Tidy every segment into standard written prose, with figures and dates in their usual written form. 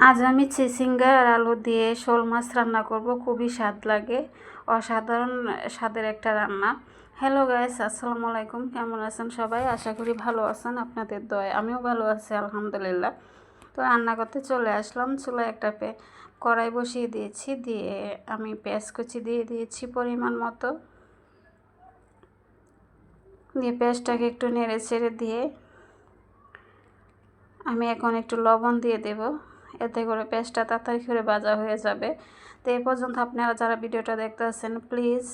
আজ আমি চিচিঙ্গা আর আলু দিয়ে শোল মাছ রান্না করব। খুবই স্বাদ লাগে, অসাধারণ স্বাদের একটা রান্না। হ্যালো গাইস, আসসালামু আলাইকুম। কেমন আছেন সবাই? আশা করি ভালো আছেন, আপনাদের দয়ায় আমিও ভালো আছি আলহামদুলিল্লাহ। তো রান্না করতে চলে আসলাম। চুলায় একটা কড়াই বসিয়ে দিয়েছি, দিয়ে আমি পেঁয়াজ কুচি দিয়ে দিয়েছি পরিমাণ মতো। দিয়ে পেঁয়াজটাকে একটু নেড়ে চেড়ে দিয়ে আমি এখন একটু লবণ দিয়ে দেব, এতে করে পেঁয়াজটা তাড়াতাড়ি করে ভাজা হয়ে যাবে। তো এই পর্যন্ত আপনারা যারা ভিডিওটা দেখতে আছেন, প্লিজ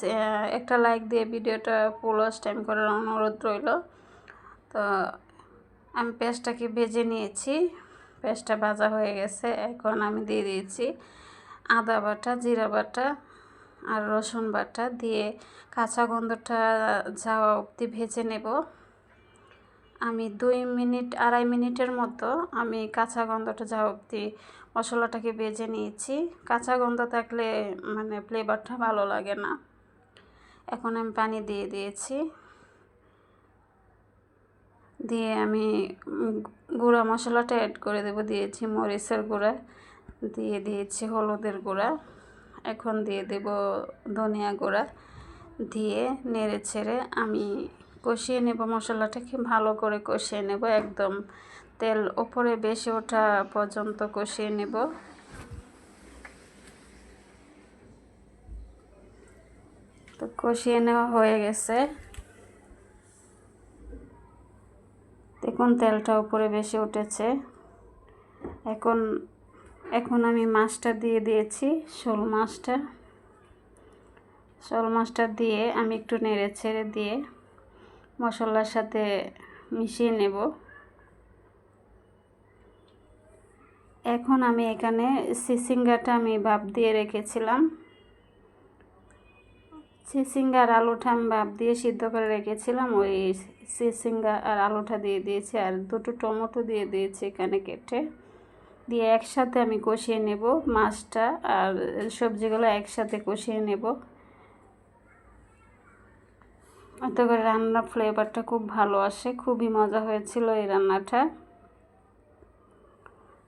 একটা লাইক দিয়ে ভিডিওটা ফুল ওয়াচ টাইম করার অনুরোধ রইল। তো আমি পেঁয়াজটাকে ভেজে নিয়েছি, পেঁয়াজটা ভাজা হয়ে গেছে। এখন আমি দিয়ে দিয়েছি আদা বাটা, জিরা বাটা আর রসুন বাটা, দিয়ে কাঁচা গন্ধটা যাওয়া অবধি ভেজে নেব। আমি 2-2.5 মিনিটের মতো আমি কাঁচা গন্ধটা যাওয়া অবধি মশলাটাকে ভেজে নিয়েছি। কাঁচা গন্ধ থাকলে মানে ফ্লেভারটা ভালো লাগে না। এখন আমি পানি দিয়ে দিয়েছি, দিয়ে আমি গুঁড়া মশলাটা অ্যাড করে দেব। দিয়েছি মরিচের গুঁড়া, দিয়ে দিয়েছি হলুদের গুঁড়া, এখন দিয়ে দেব ধনিয়া গুঁড়া, দিয়ে নেড়ে ছেড়ে আমি কষিয়ে নেব। মশলাটাকে ভালো করে কষিয়ে নেব, একদম তেল ওপরে বেশি ওঠা পর্যন্ত কষিয়ে নেব। তো কষিয়ে নেওয়া হয়ে গেছে, দেখুন তেলটা উপরে বেশি উঠেছে। এখন আমি মাছটা দিয়ে দিয়েছি, শোল মাছটা দিয়ে আমি একটু নেড়ে ছেড়ে দিয়ে মশলার সাথে মিশিয়ে নেব। এখন আমি এখানে চিচিঙ্গাটা আমি ভাপ দিয়ে রেখেছিলাম, চিচিঙ্গা আর আলুটা আমি ভাপ দিয়ে সিদ্ধ করে রেখেছিলাম, ওই চিচিঙ্গা আর আলুটা দিয়ে দিয়েছি, আর 2টো টমেটো দিয়ে দিয়েছি এখানে কেটে। দিয়ে একসাথে আমি কষিয়ে নেব, মাছটা আর সবজিগুলো একসাথে কষিয়ে নেব। এতে করে রান্নার ফ্লেভারটা খুব ভালো আসে, খুবই মজা হয়েছিল এই রান্নাটা।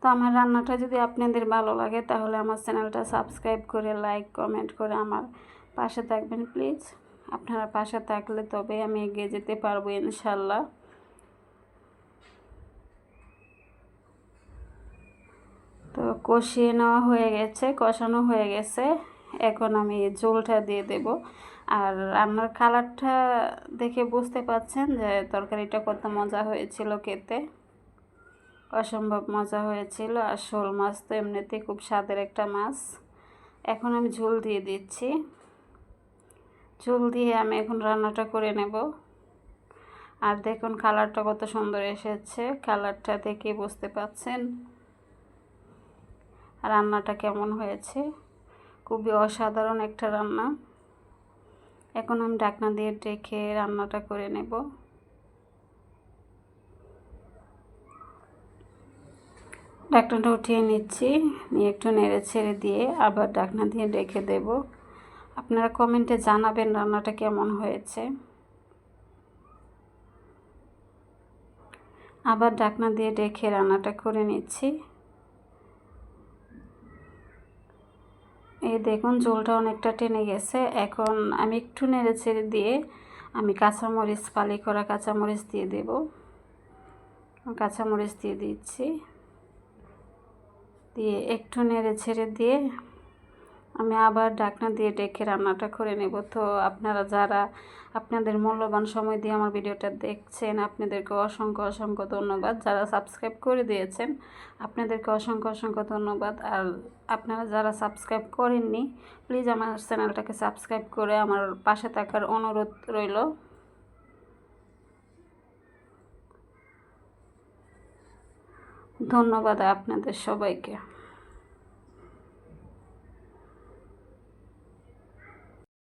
তো আমার রান্নাটা যদি আপনাদের ভালো লাগে তাহলে আমার চ্যানেলটা সাবস্ক্রাইব করে লাইক কমেন্ট করে আমার পাশে থাকবেন প্লিজ। আপনারা পাশে থাকলে তবে আমি এগিয়ে যেতে পারবো ইনশাল্লাহ। তো কষিয়ে নেওয়া হয়ে গেছে, কষানো হয়ে গেছে। এখন আমি ঝোলটা দিয়ে দেব। আর রান্নার কালারটা দেখে বুঝতে পারছেন যে তরকারিটা কত মজা হয়েছিল খেতে, অসম্ভব মজা হয়েছিল। আর শোল মাছ তো এমনিতেই খুব স্বাদের একটা মাছ। এখন আমি ঝোল দিয়ে দিচ্ছি, ঝোল দিয়ে আমি এখন রান্নাটা করে নেব। আর দেখুন কালারটা কত সুন্দর এসেছে, কালারটা দেখে বুঝতে পাচ্ছেন রান্নাটা কেমন হয়েছে। খুবই অসাধারণ একটা রান্না। এখন আমি ঢাকনা দিয়ে ঢেকে রান্নাটা করে নেব। ঢাকনাটা উঠিয়ে নিচ্ছি, নিয়ে একটু নেড়ে ছেড়ে দিয়ে আবার ঢাকনা দিয়ে ঢেকে দেব। আপনারা কমেন্টে জানাবেন রান্নাটা কেমন হয়েছে। আবার ঢাকনা দিয়ে ঢেকে রান্নাটা করে নিচ্ছি। এই দেখুন ঝোলটা অনেকটা টেনে গেছে। এখন আমি একটু নেড়ে ছেড়ে দিয়ে আমি কাঁচামরিচ, ফালি করা কাঁচামরিচ দিয়ে দেব। কাঁচামরিচ দিয়ে দিচ্ছি, দিয়ে একটু নেড়ে ছেড়ে দিয়ে আমি আবার ঢাকনা দিয়ে ঢেকে রান্নাটা করে নেব। তো আপনারা যারা আপনাদের মূল্যবান সময় দিয়ে আমার ভিডিওটা দেখছেন, আপনাদেরকে অসংখ্য অসংখ্য ধন্যবাদ। যারা সাবস্ক্রাইব করে দিয়েছেন আপনাদেরকে অসংখ্য অসংখ্য ধন্যবাদ। আর আপনারা যারা সাবস্ক্রাইব করেননি প্লিজ আমার চ্যানেলটাকে সাবস্ক্রাইব করে আমার পাশে থাকার অনুরোধ রইল। ধন্যবাদ আপনাদের সবাইকে।